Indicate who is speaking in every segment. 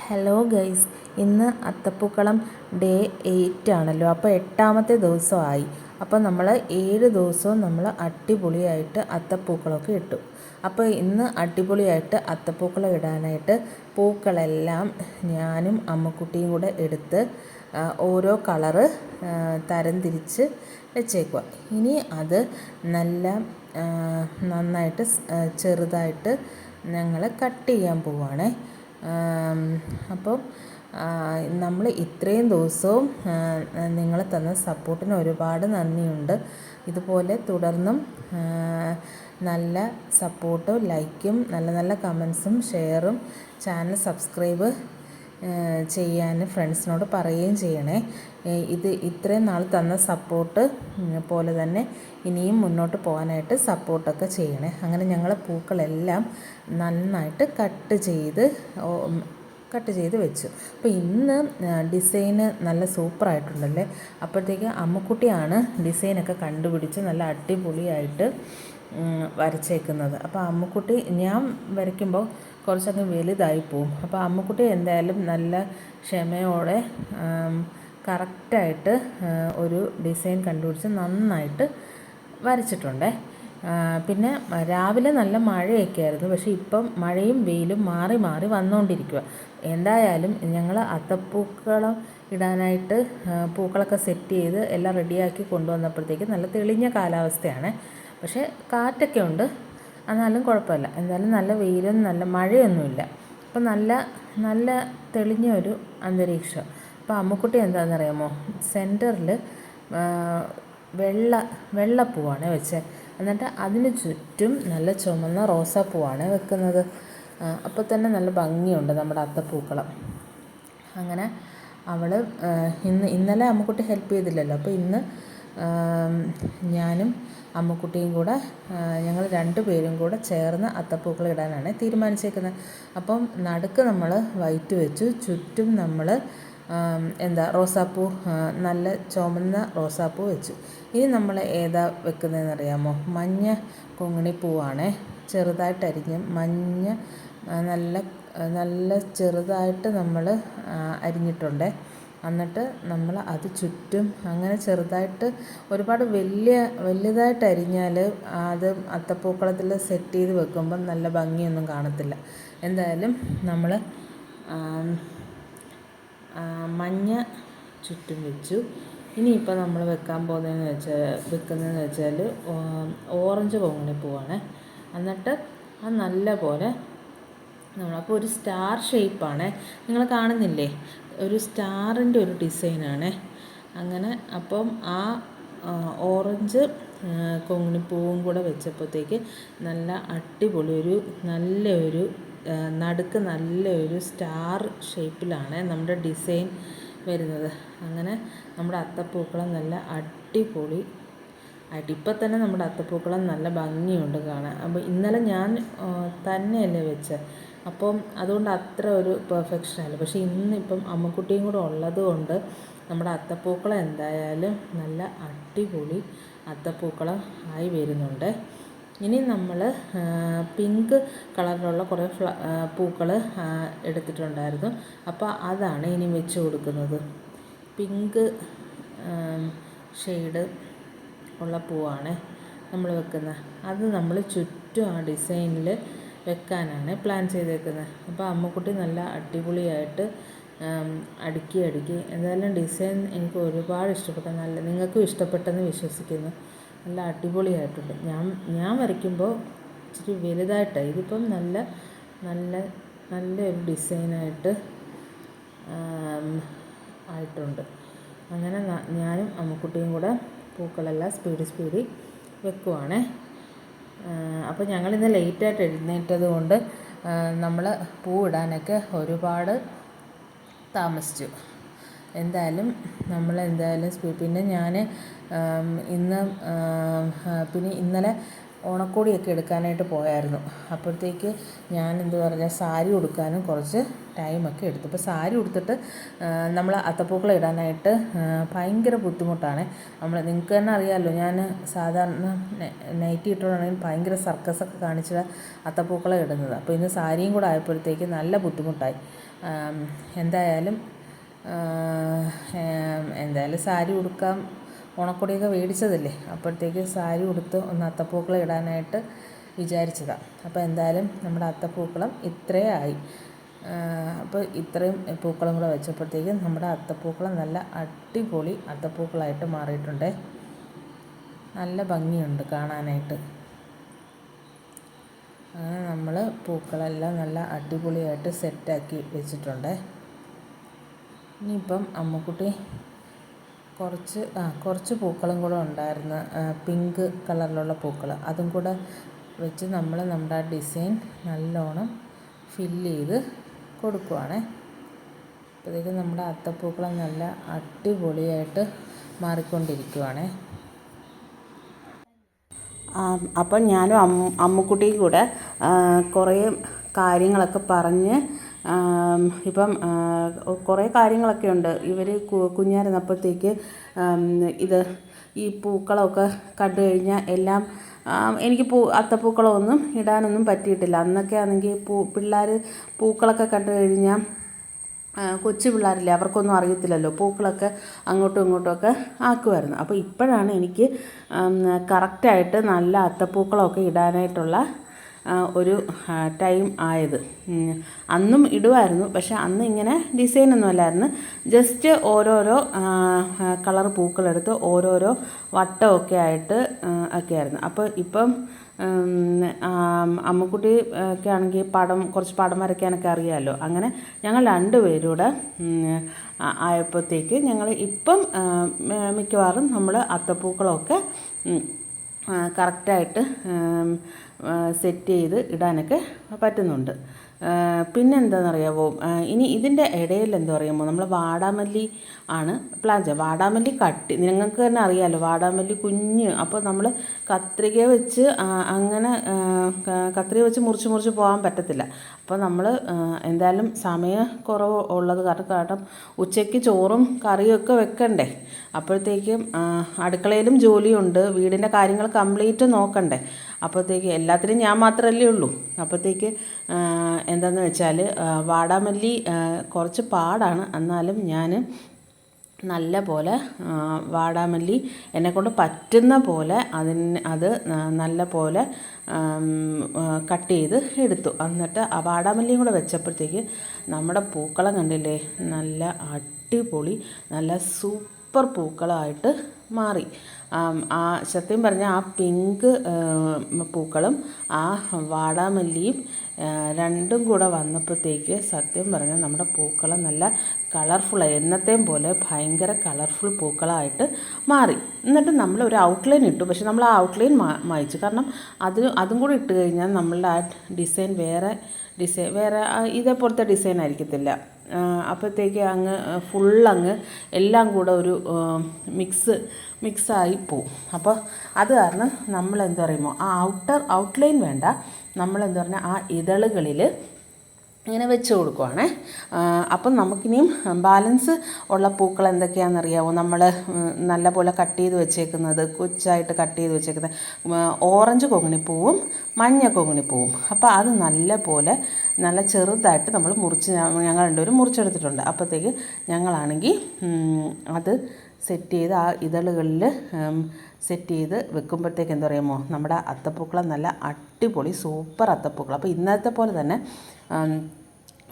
Speaker 1: Hello guys, ഇന്ന് അത്തപ്പൂക്കളം day 8 ആണല്ലോ. അപ്പോൾ 8ാമത്തെ ദിവസമായി. അപ്പോൾ നമ്മൾ 7 ദിവസവും നമ്മൾ അടിപൊളിയായിട്ട് അത്തപ്പൂക്കളമൊക്കെ ഇട്ടു. അപ്പോൾ ഇന്ന് അടിപൊളിയായിട്ട് അത്തപ്പൂക്കളം ഇടാനായിട്ട് പൂക്കളെല്ലാം ഞാനും അമ്മക്കുട്ടിയും കൂടെ എടുത്ത് ഓരോ കളറ് തരംതിരിച്ച് വെച്ചേക്കുക. ഇനി അത് നന്നായിട്ട് ചെറുതായിട്ട് ഞങ്ങൾ കട്ട് ചെയ്യാൻ പോവുകയാണേ. അപ്പം നമ്മൾ ഇത്രയും ദിവസവും നിങ്ങൾ തന്ന സപ്പോർട്ടിന് ഒരുപാട് നന്ദിയുണ്ട്. ഇതുപോലെ തുടർന്നും നല്ല സപ്പോർട്ടും ലൈക്കും നല്ല കമൻസും ഷെയറും ചാനൽ സബ്സ്ക്രൈബ് ചെയ്യാൻ ഫ്രണ്ട്സിനോട് പറയുകയും ചെയ്യണേ. ഇത്രയും നാൾ തന്ന സപ്പോർട്ട് പോലെ തന്നെ ഇനിയും മുന്നോട്ട് പോകാനായിട്ട് സപ്പോർട്ടൊക്കെ ചെയ്യണേ. അങ്ങനെ ഞങ്ങൾ പൂക്കളെല്ലാം നന്നായിട്ട് കട്ട് ചെയ്ത് വെച്ചു. അപ്പോൾ ഇന്ന് ഡിസൈന് നല്ല സൂപ്പറായിട്ടുണ്ടല്ലേ. അപ്പോഴത്തേക്ക് അമ്മക്കുട്ടിയാണ് ഡിസൈനൊക്കെ കണ്ടുപിടിച്ച് നല്ല അടിപൊളിയായിട്ട് വരച്ചേക്കുന്നത്. അപ്പോൾ അമ്മക്കുട്ടി ഞാൻ വരയ്ക്കുമ്പോൾ കുറച്ചങ്ങ് വലുതായി പോവും. അപ്പോൾ അമ്മക്കുട്ടി എന്തായാലും നല്ല ക്ഷമയോടെ കറക്റ്റായിട്ട് ഒരു ഡിസൈൻ കണ്ടുപിടിച്ച് നന്നായിട്ട് വരച്ചിട്ടുണ്ടേ. പിന്നെ രാവിലെ നല്ല മഴയൊക്കെ ആയിരുന്നു. പക്ഷേ ഇപ്പം മഴയും വെയിലും മാറി മാറി വന്നുകൊണ്ടിരിക്കുക. എന്തായാലും ഞങ്ങൾ അത്തപ്പൂക്കളം ഇടാനായിട്ട് പൂക്കളൊക്കെ സെറ്റ് ചെയ്ത് എല്ലാം റെഡിയാക്കി കൊണ്ടുവന്നപ്പോഴത്തേക്ക് നല്ല തെളിഞ്ഞ കാലാവസ്ഥയാണ്. പക്ഷേ കാറ്റൊക്കെ ഉണ്ട്, എന്നാലും കുഴപ്പമില്ല. എന്തായാലും നല്ല വെയിലും നല്ല മഴയൊന്നുമില്ല. അപ്പം നല്ല തെളിഞ്ഞ ഒരു അന്തരീക്ഷം. അപ്പോൾ അമ്മുക്കുട്ടി എന്താണെന്നറിയാമോ, സെൻറ്ററിൽ വെള്ളപ്പൂവാണ് വെച്ചത്. എന്നിട്ട് അതിന് ചുറ്റും നല്ല ചുമന്ന റോസാപ്പൂവാണ് വെക്കുന്നത്. അപ്പോൾ തന്നെ നല്ല ഭംഗിയുണ്ട് നമ്മുടെ അത്തപ്പൂക്കളം. അങ്ങനെ അവൾ ഇന്നലെ അമ്മുക്കുട്ടി ഹെൽപ്പ് ചെയ്തില്ലല്ലോ. അപ്പോൾ ഇന്ന് ഞാനും അമ്മുക്കുട്ടിയും കൂടെ ഞങ്ങൾ 2 പേരും കൂടെ ചേർന്ന് അത്തപ്പൂക്കളം ഇടാനാണ് തീരുമാനിച്ചേക്കുന്നത്. അപ്പം നടുക്ക് നമ്മൾ വൈറ്റ് വെച്ചു, ചുറ്റും നമ്മൾ റോസാപ്പൂ, നല്ല ചുമന്ന റോസാപ്പൂ വെച്ചു. ഇനി നമ്മൾ ഏതാ വെക്കുന്നതെന്നറിയാമോ, മഞ്ഞ കൊങ്ങിണിപ്പൂവാണേ. ചെറുതായിട്ട് അരിഞ്ഞ് മഞ്ഞ നല്ല ചെറുതായിട്ട് നമ്മൾ അരിഞ്ഞിട്ടുണ്ട്. എന്നിട്ട് നമ്മൾ അത് ചുറ്റും അങ്ങനെ ചെറുതായിട്ട്, ഒരുപാട് വലുതായിട്ട് അരിഞ്ഞാൽ അത് അത്തപ്പൂക്കളത്തിൽ സെറ്റ് ചെയ്ത് വെക്കുമ്പം നല്ല ഭംഗിയൊന്നും കാണത്തില്ല. എന്തായാലും നമ്മൾ മഞ്ഞ ചുറ്റും വെച്ചു. ഇനിയിപ്പോൾ നമ്മൾ വെക്കുന്നതെന്ന് വെച്ചാൽ ഓറഞ്ച് കൊങ്ങിണിപ്പൂവാണ്. എന്നിട്ട് അത് നല്ല പോലെ അപ്പോൾ ഒരു സ്റ്റാർ ഷേപ്പാണ് നിങ്ങൾ കാണുന്നില്ലേ, ഒരു സ്റ്റാറിൻ്റെ ഒരു ഡിസൈനാണ്. അങ്ങനെ അപ്പം ആ ഓറഞ്ച് കൊങ്ങിണിപ്പൂവും കൂടെ വെച്ചപ്പോഴത്തേക്ക് നല്ല അടിപൊളി നല്ലൊരു നടുക്ക് നല്ലൊരു സ്റ്റാർ ഷേപ്പിലാണ് നമ്മുടെ ഡിസൈൻ വരുന്നത്. അങ്ങനെ നമ്മുടെ അത്തപ്പൂക്കളം നല്ല അടിപൊളി ഇപ്പം തന്നെ നമ്മുടെ അത്തപ്പൂക്കളം നല്ല ഭംഗിയുണ്ട് കാണാൻ. അപ്പോൾ ഇന്നലെ ഞാൻ തന്നെയല്ലേ വെച്ചത്, അപ്പം അതുകൊണ്ട് അത്ര ഒരു പെർഫെക്ഷനല്ല. പക്ഷേ ഇന്നിപ്പം അമ്മക്കുട്ടിയും കൂടെ ഉള്ളത് കൊണ്ട് നമ്മുടെ അത്തപ്പൂക്കളം എന്തായാലും നല്ല അടിപൊളി അത്തപ്പൂക്കളം ആയി വരുന്നുണ്ട്. ഇനി നമ്മൾ പിങ്ക് കളറിലുള്ള കുറേ പൂക്കൾ എടുത്തിട്ടുണ്ടായിരുന്നു. അപ്പോൾ അതാണ് ഇനി വെച്ച് കൊടുക്കുന്നത്. പിങ്ക് ഷെയ്ഡ് ഉള്ള പൂവാണ് നമ്മൾ വെക്കുന്നത്. അത് നമ്മൾ ചുറ്റും ആ ഡിസൈനിൽ വെക്കാനാണ് പ്ലാൻ ചെയ്തേക്കുന്നത്. അപ്പോൾ അമ്മക്കുട്ടി നല്ല അടിപൊളിയായിട്ട് അടുക്കി എന്തായാലും ഡിസൈൻ എനിക്ക് ഒരുപാട് ഇഷ്ടപ്പെട്ടു. നിങ്ങൾക്കും ഇഷ്ടപ്പെട്ടെന്ന് വിശ്വസിക്കുന്നു. നല്ല അടിപൊളിയായിട്ടുണ്ട്. ഞാൻ വരയ്ക്കുമ്പോൾ ഇച്ചിരി വലുതായിട്ടാണ്, ഇതിപ്പം നല്ലൊരു ഡിസൈനായിട്ട് ആയിട്ടുണ്ട്. അങ്ങനെ ഞാനും അമ്മക്കുട്ടിയും കൂടെ പൂക്കളെല്ലാം സ്പീഡിൽ വെക്കുവാണേ. അപ്പോൾ ഞങ്ങളിന്ന് ലേറ്റായിട്ട് എഴുന്നേറ്റത് കൊണ്ട് നമ്മൾ പൂവിടാനൊക്കെ ഒരുപാട് താമസിച്ചു. എന്തായാലും പിന്നെ ഞാൻ ഇന്നലെ ഓണക്കോടിയൊക്കെ എടുക്കാനായിട്ട് പോയായിരുന്നു. അപ്പോഴത്തേക്ക് ഞാൻ സാരി ഉടുക്കാനും കുറച്ച് ടൈമൊക്കെ എടുത്തു. അപ്പോൾ സാരി ഉടുത്തിട്ട് നമ്മൾ അത്തപ്പൂക്കളം ഇടാനായിട്ട് ഭയങ്കര ബുദ്ധിമുട്ടാണ്. നിങ്ങൾക്ക് തന്നെ അറിയാമല്ലോ, ഞാൻ സാധാരണ നൈറ്റി ഇട്ടുകൊണ്ടാണെങ്കിൽ ഭയങ്കര സർക്കസൊക്കെ കാണിച്ച് അത്തപ്പൂക്കളം ഇടുന്നത്. അപ്പോൾ ഇന്ന് സാരിയും കൂടെ ആയപ്പോഴത്തേക്ക് നല്ല ബുദ്ധിമുട്ടായി. എന്തായാലും സാരി ഉടുക്കാം, ഓണക്കോടിയൊക്കെ മേടിച്ചതല്ലേ, അപ്പോഴത്തേക്ക് സാരി ഉടുത്ത് ഒന്ന് അത്തപ്പൂക്കളം ഇടാനായിട്ട് വിചാരിച്ചതാണ്. അപ്പോൾ എന്തായാലും നമ്മുടെ അത്തപ്പൂക്കളം ഇത്രയും ആയി. അപ്പോൾ ഇത്രയും പൂക്കളം കൂടെ വെച്ചപ്പോഴത്തേക്കും നമ്മുടെ അത്തപ്പൂക്കളം നല്ല അടിപൊളി അത്തപ്പൂക്കളമായിട്ട് മാറിയിട്ടുണ്ട്. നല്ല ഭംഗിയുണ്ട് കാണാനായിട്ട്. അങ്ങനെ നമ്മൾ പൂക്കളെല്ലാം നല്ല അടിപൊളിയായിട്ട് സെറ്റാക്കി വെച്ചിട്ടുണ്ട്. ഇനിയിപ്പം അമ്മുക്കുട്ടി കുറച്ച് പൂക്കളും കൂടെ ഉണ്ടായിരുന്നു, പിങ്ക് കളറിലുള്ള പൂക്കൾ, അതും കൂടെ വെച്ച് നമ്മൾ നമ്മുടെ ആ ഡിസൈൻ നല്ലോണം ഫില്ല് ചെയ്ത് കൊടുക്കുവാണേ. അപ്പോഴത്തേക്കും നമ്മുടെ അത്തപ്പൂക്കളം നല്ല അടിപൊളിയായിട്ട് മാറിക്കൊണ്ടിരിക്കുവാണേ. അപ്പം ഞാനും അമ്മുക്കുട്ടിയും കൂടെ കുറേ കാര്യങ്ങളൊക്കെ പറഞ്ഞ് ഇപ്പം കുറേ കാര്യങ്ങളൊക്കെ ഉണ്ട്. ഇവർ കുഞ്ഞായിരുന്നപ്പോഴത്തേക്ക് ഈ പൂക്കളമൊക്കെ കണ്ടു കഴിഞ്ഞാൽ എല്ലാം എനിക്ക് അത്തപ്പൂക്കളമൊന്നും ഇടാനൊന്നും പറ്റിയിട്ടില്ല. അന്നൊക്കെ ആണെങ്കിൽ പിള്ളേർ പൂക്കളൊക്കെ കണ്ടു കഴിഞ്ഞാൽ കൊച്ചു പിള്ളേരില്ലേ, അവർക്കൊന്നും അറിയത്തില്ലല്ലോ, പൂക്കളൊക്കെ അങ്ങോട്ടും ഇങ്ങോട്ടുമൊക്കെ ആക്കുമായിരുന്നു. അപ്പോൾ ഇപ്പോഴാണ് എനിക്ക് കറക്റ്റായിട്ട് നല്ല അത്തപ്പൂക്കളമൊക്കെ ഇടാനായിട്ടുള്ള ഒരു ടൈം ആയത്. അന്നും ഇടുമായിരുന്നു, പക്ഷേ അന്ന് ഇങ്ങനെ ഡിസൈനൊന്നും അല്ലായിരുന്നു, ജസ്റ്റ് ഓരോരോ കളർ പൂക്കളെടുത്ത് ഓരോരോ വട്ടമൊക്കെ ആയിട്ട് ഒക്കെയായിരുന്നു. അപ്പോൾ ഇപ്പം അമ്മുക്കുട്ടി ഒക്കെ ആണെങ്കിൽ കുറച്ച് പടം വരയ്ക്കാനൊക്കെ അറിയാമല്ലോ. അങ്ങനെ ഞങ്ങൾ രണ്ടുപേരൂടെ ആയപ്പോഴത്തേക്ക് ഞങ്ങൾ ഇപ്പം മിക്കവാറും നമ്മൾ അത്തപ്പൂക്കളമൊക്കെ കറക്റ്റായിട്ട് സെറ്റ് ചെയ്ത് ഇടാനൊക്കെ പറ്റുന്നുണ്ട്. പിന്നെ എന്താണെന്നറിയാമോ, ഇനി ഇതിൻ്റെ ഇടയിൽ എന്താ പറയുമോ, നമ്മൾ വാടാമല്ലി ആണ് പ്ലാൻ ചെയ്യുക. വാടാമല്ലി നിങ്ങൾക്ക് തന്നെ അറിയാമല്ലോ, വാടാമല്ലി കുഞ്ഞ്. അപ്പോൾ നമ്മൾ കത്രിക വെച്ച് അങ്ങനെ കത്രിക വെച്ച് മുറിച്ച് പോകാൻ പറ്റത്തില്ല. അപ്പോൾ നമ്മൾ എന്തായാലും സമയക്കുറവ് ഉള്ളത് കാരണം ഉച്ചയ്ക്ക് ചോറും കറിയൊക്കെ വെക്കണ്ടേ. അപ്പോഴത്തേക്കും അടുക്കളയിലും ജോലിയുണ്ട്, വീടിൻ്റെ കാര്യങ്ങൾ കംപ്ലീറ്റ് നോക്കണ്ടേ. അപ്പോഴത്തേക്ക് എല്ലാത്തിനും ഞാൻ മാത്രമല്ലേ ഉള്ളൂ. അപ്പോഴത്തേക്ക് എന്താണെന്ന് വെച്ചാൽ വാടാമല്ലി കുറച്ച് പാടാണ്. എന്നാലും ഞാൻ നല്ല പോലെ വാടാമല്ലി എന്നെക്കൊണ്ട് പറ്റുന്ന പോലെ അത് നല്ല പോലെ കട്ട് ചെയ്ത് എടുത്തു. എന്നിട്ട് ആ വാടാമല്ലിയും കൂടെ വെച്ചപ്പോഴത്തേക്ക് നമ്മുടെ പൂക്കളം കണ്ടില്ലേ, നല്ല അടിപൊളി നല്ല സൂപ്പർ പൂക്കളമായിട്ട് മാറി. സത്യം പറഞ്ഞാൽ ആ പിങ്ക് പൂക്കളും ആ വാടാമല്ലിയും രണ്ടും കൂടെ വന്നപ്പോഴത്തേക്ക് സത്യം പറഞ്ഞാൽ നമ്മുടെ പൂക്കളം നല്ല കളർഫുള്ളായി, എന്നത്തെയും പോലെ ഭയങ്കര കളർഫുൾ പൂക്കളമായിട്ട് മാറി. എന്നിട്ട് നമ്മൾ ഒരു ഔട്ട്ലൈൻ ഇട്ടു, പക്ഷെ നമ്മൾ ആ ഔട്ട്ലൈൻ മായ്ച്ചു. കാരണം അതും കൂടി ഇട്ട് കഴിഞ്ഞാൽ നമ്മളുടെ ആ ഡിസൈൻ വേറെ ഇതേപോലത്തെ ഡിസൈൻ ആയിരിക്കത്തില്ല. അപ്പോഴത്തേക്ക് ഫുള്ളങ്ങ് എല്ലാം കൂടെ ഒരു മിക്സായി പോവും. അപ്പോൾ അത് കാരണം നമ്മൾ എന്താ പറയുമോ, ആ ഔട്ട്ലൈൻ വേണ്ട, നമ്മളെന്താ പറഞ്ഞാൽ ആ ഇതളുകളിൽ ഇങ്ങനെ വെച്ച് കൊടുക്കുവാണേ. അപ്പം നമുക്കിനിയും ബാലൻസ് ഉള്ള പൂക്കൾ എന്തൊക്കെയാണെന്നറിയാമോ, നമ്മൾ നല്ല പോലെ കട്ട് ചെയ്ത് വെച്ചേക്കുന്നത്, കൊച്ചായിട്ട് കട്ട് ചെയ്ത് വെച്ചേക്കുന്നത് ഓറഞ്ച് കൊങ്ങിണിപ്പൂവും മഞ്ഞ കൊങ്ങിണിപ്പൂവും. അപ്പോൾ അത് നല്ല ചെറുതായിട്ട് നമ്മൾ ഞങ്ങൾ രണ്ടുപേരും മുറിച്ചെടുത്തിട്ടുണ്ട്. അപ്പോഴത്തേക്ക് ഞങ്ങളാണെങ്കിൽ അത് സെറ്റ് ചെയ്ത് ആ ഇതളുകളിൽ സെറ്റ് ചെയ്ത് വെക്കുമ്പോഴത്തേക്ക് എന്താ പറയുമോ, നമ്മുടെ അത്തപ്പൂക്കളം നല്ല അടിപൊളി സൂപ്പർ അത്തപ്പൂക്കളം. അപ്പോൾ ഇന്നത്തെ പോലെ തന്നെ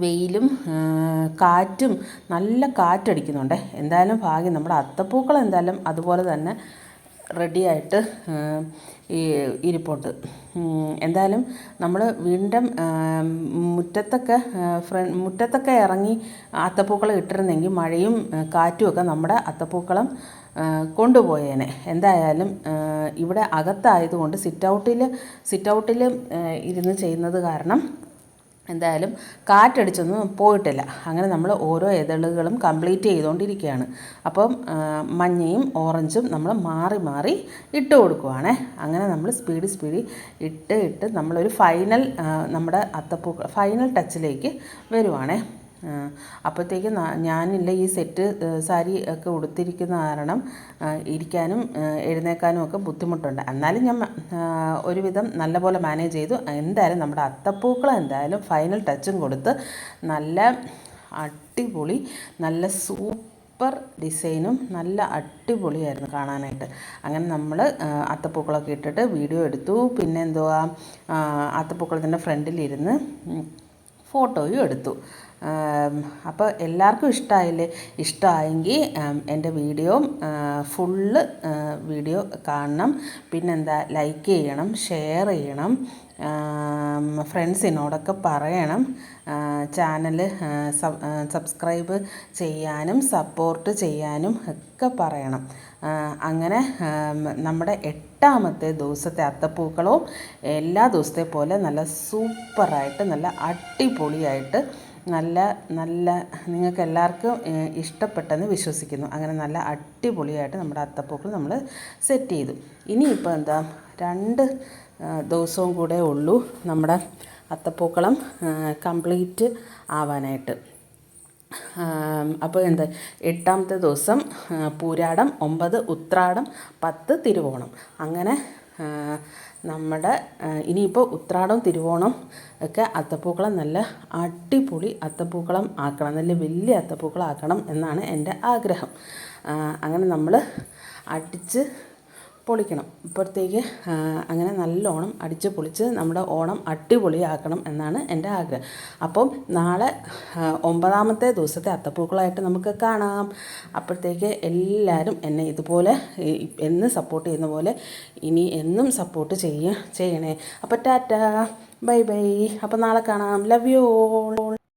Speaker 1: വെയിലും കാറ്റും നല്ല കാറ്റടിക്കുന്നുണ്ട്. എന്തായാലും ഭാഗ്യം നമ്മുടെ അത്തപ്പൂക്കളം എന്തായാലും അതുപോലെ തന്നെ റെഡിയായിട്ട് ഇരിപ്പുണ്ട്. എന്തായാലും നമ്മൾ വീണ്ടും മുറ്റത്തൊക്കെ ഇറങ്ങി അത്തപ്പൂക്കളം ഇട്ടിരുന്നെങ്കിൽ മഴയും കാറ്റുമൊക്കെ നമ്മുടെ അത്തപ്പൂക്കളം കൊണ്ടുപോയേനെ. എന്തായാലും ഇവിടെ അകത്തായതുകൊണ്ട് സിറ്റൗട്ടിൽ ഇരുന്ന് ചെയ്യുന്നത് കാരണം എന്തായാലും കാറ്റടിച്ചൊന്നും പോയിട്ടില്ല. അങ്ങനെ നമ്മൾ ഓരോ ഇതളുകളും കംപ്ലീറ്റ് ചെയ്തുകൊണ്ടിരിക്കുകയാണ്. അപ്പം മഞ്ഞയും ഓറഞ്ചും നമ്മൾ മാറി ഇട്ട് കൊടുക്കുവാണേ. അങ്ങനെ നമ്മൾ സ്പീഡ് ഇട്ട് നമ്മളൊരു നമ്മുടെ ഫൈനൽ ടച്ചിലേക്ക് വരുവാണേ. അപ്പോഴത്തേക്ക് ഞാനില്ല ഈ സെറ്റ് സാരി ഒക്കെ ഉടുത്തിരിക്കുന്ന കാരണം ഇരിക്കാനും എഴുന്നേൽക്കാനും ഒക്കെ ബുദ്ധിമുട്ടുണ്ട്. എന്നാലും ഞാൻ ഒരുവിധം നല്ലപോലെ മാനേജ് ചെയ്തു. എന്തായാലും നമ്മുടെ അത്തപ്പൂക്കളം എന്തായാലും ഫൈനൽ ടച്ചും കൊടുത്ത് നല്ല അടിപൊളി നല്ല സൂപ്പർ ഡിസൈനും നല്ല അടിപൊളിയായിരുന്നു കാണാനായിട്ട്. അങ്ങനെ നമ്മൾ അത്തപ്പൂക്കളമൊക്കെ ഇട്ടിട്ട് വീഡിയോ എടുത്തു. പിന്നെ എന്തുവാ, അത്തപ്പൂക്കളത്തിൻ്റെ ഫ്രണ്ടിലിരുന്ന് ഫോട്ടോയും എടുത്തു. അപ്പോൾ എല്ലാവർക്കും ഇഷ്ടമായില്ലേ? ഇഷ്ടമായെങ്കിൽ എൻ്റെ വീഡിയോ ഫുള്ള് വീഡിയോ കാണണം. പിന്നെന്താ, ലൈക്ക് ചെയ്യണം, ഷെയർ ചെയ്യണം, ഫ്രണ്ട്സിനോടൊക്കെ പറയണം. ചാനൽ സബ്സ്ക്രൈബ് ചെയ്യാനും സപ്പോർട്ട് ചെയ്യാനും ഒക്കെ പറയണം. അങ്ങനെ നമ്മുടെ 8ാമത്തെ ദിവസത്തെ അത്തപ്പൂക്കളവും എല്ലാ ദിവസത്തെ പോലെ നല്ല സൂപ്പറായിട്ട് നല്ല അടിപൊളിയായിട്ട് നല്ല നല്ല നിങ്ങൾക്ക് എല്ലാവർക്കും ഇഷ്ടപ്പെട്ടെന്ന് വിശ്വസിക്കുന്നു. അങ്ങനെ നല്ല അടിപൊളിയായിട്ട് നമ്മുടെ അത്തപ്പൂക്കൾ നമ്മൾ സെറ്റ് ചെയ്തു. ഇനിയിപ്പോൾ എന്താ, 2 ദിവസവും കൂടെ ഉള്ളൂ നമ്മുടെ അത്തപ്പൂക്കളം കംപ്ലീറ്റ് ആവാനായിട്ട്. അപ്പോൾ എന്താ, 8ാമത്തെ ദിവസം പൂരാടം, 9 ഉത്രാടം, 10 തിരുവോണം. അങ്ങനെ നമ്മുടെ ഇനിയിപ്പോൾ ഉത്രാടം തിരുവോണം ഒക്കെ അത്തപ്പൂക്കളം നല്ല അടിപൊളി അത്തപ്പൂക്കളം ആക്കണം, നല്ല വലിയ അത്തപ്പൂക്കളം ആക്കണം എന്നാണ് എൻ്റെ ആഗ്രഹം. അങ്ങനെ നമ്മൾ അടിച്ച് പൊളിക്കണം. ഇപ്പോഴത്തേക്ക് അങ്ങനെ നല്ലോണം അടിച്ച് പൊളിച്ച് നമ്മുടെ ഓണം അടിപൊളിയാക്കണം എന്നാണ് എൻ്റെ ആഗ്രഹം. അപ്പം നാളെ 9ാമത്തെ ദിവസത്തെ അത്തപ്പൂക്കളായിട്ട് നമുക്ക് കാണാം. അപ്പോഴത്തേക്ക് എല്ലാവരും എന്നെ ഇതുപോലെ എന്ന് സപ്പോർട്ട് ചെയ്യുന്ന പോലെ ഇനി എന്നും സപ്പോർട്ട് ചെയ്യണേ. അപ്പോൾ ടാറ്റാ, ബൈ ബൈ. അപ്പോൾ നാളെ കാണാം. Love you all.